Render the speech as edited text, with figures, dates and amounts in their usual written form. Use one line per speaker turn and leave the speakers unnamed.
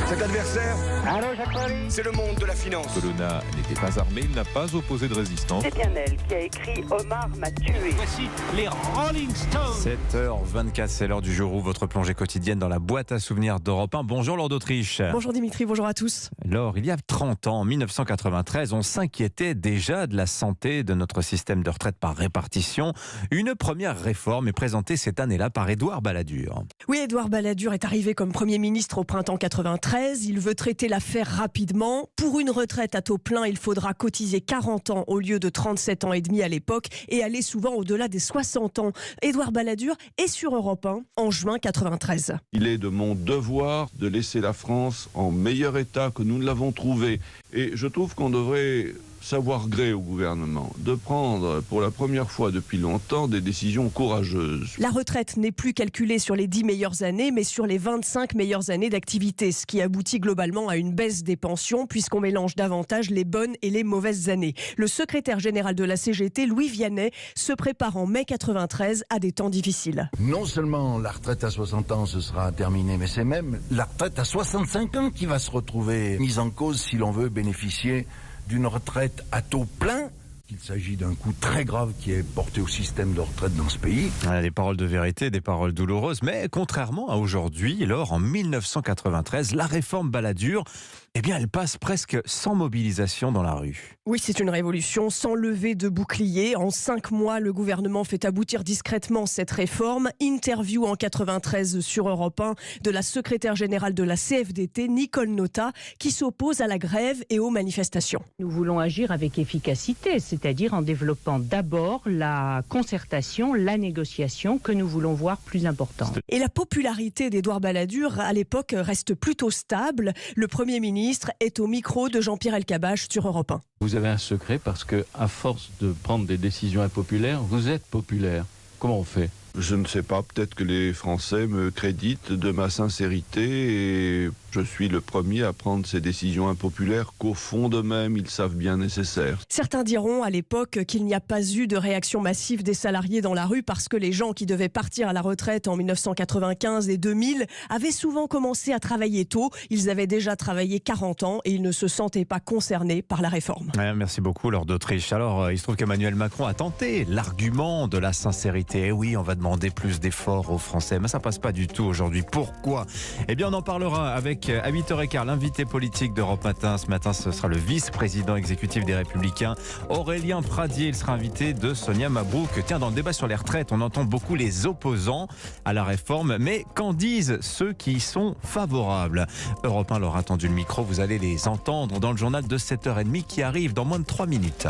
Cet adversaire, c'est le monde de la finance.
Colonna n'était pas armé, il n'a pas opposé de résistance.
C'est bien elle qui a écrit Omar m'a tué.
Voici les Rolling Stones.
7h24, c'est l'heure du jour où votre plongée quotidienne dans la boîte à souvenirs d'Europe 1. Bonjour Laure d'Autriche.
Bonjour Dimitri, bonjour à tous.
Laure, il y a 30 ans, en 1993, on s'inquiétait déjà de la santé de notre système de retraite par répartition. Une première réforme est présentée cette année-là par Édouard Balladur.
Oui, Édouard Balladur est arrivé comme Premier ministre au printemps 93. Il veut traiter l'affaire rapidement. Pour une retraite à taux plein, il faudra cotiser 40 ans au lieu de 37 ans et demi à l'époque et aller souvent au-delà des 60 ans. Édouard Balladur est sur Europe 1 en juin 93.
Il est de mon devoir de laisser la France en meilleur état que nous ne l'avons trouvé. Et je trouve qu'on devrait savoir gré au gouvernement de prendre pour la première fois depuis longtemps des décisions courageuses.
La retraite n'est plus calculée sur les 10 meilleures années, mais sur les 25 meilleures années d'activité, ce qui aboutit globalement à une baisse des pensions puisqu'on mélange davantage les bonnes et les mauvaises années. Le secrétaire général de la CGT, Louis Vianney, se prépare en mai 93 à des temps difficiles.
Non seulement la retraite à 60 ans ce sera terminée, mais c'est même la retraite à 65 ans qui va se retrouver mise en cause si l'on veut bénéficier d'une retraite à taux plein. Il s'agit d'un coup très grave qui est porté au système de retraite dans ce pays.
Des paroles de vérité, des paroles douloureuses, mais contrairement à aujourd'hui, Laure, en 1993, la réforme Balladur, elle passe presque sans mobilisation dans la rue.
Oui, c'est une révolution sans levée de bouclier. En 5 mois, le gouvernement fait aboutir discrètement cette réforme. Interview en 93 sur Europe 1 de la secrétaire générale de la CFDT, Nicole Notat, qui s'oppose à la grève et aux manifestations.
Nous voulons agir avec efficacité, c'est-à-dire en développant d'abord la concertation, la négociation que nous voulons voir plus importante.
Et la popularité d'Édouard Balladur, à l'époque, reste plutôt stable. Le Premier ministre est au micro de Jean-Pierre Elkabbach sur Europe 1.
Vous avez un secret parce que, à force de prendre des décisions impopulaires, vous êtes populaire. Comment on fait ?
Je ne sais pas, peut-être que les Français me créditent de ma sincérité et je suis le premier à prendre ces décisions impopulaires qu'au fond d'eux-mêmes, ils savent bien nécessaires.
Certains diront à l'époque qu'il n'y a pas eu de réaction massive des salariés dans la rue parce que les gens qui devaient partir à la retraite en 1995 et 2000 avaient souvent commencé à travailler tôt. Ils avaient déjà travaillé 40 ans et ils ne se sentaient pas concernés par la réforme.
Merci beaucoup Laure d'Autriche. Alors, il se trouve qu'Emmanuel Macron a tenté l'argument de la sincérité. Oui, on va demander plus d'efforts aux Français, mais ça passe pas du tout aujourd'hui. Pourquoi ? On en parlera avec à 8h15 l'invité politique d'Europe Matin. Ce matin, ce sera le vice-président exécutif des Républicains, Aurélien Pradier. Il sera invité de Sonia Mabrouk. Tiens, dans le débat sur les retraites, on entend beaucoup les opposants à la réforme, mais qu'en disent ceux qui y sont favorables ? Europe 1 leur a tendu le micro. Vous allez les entendre dans le journal de 7h30 qui arrive dans moins de 3 minutes.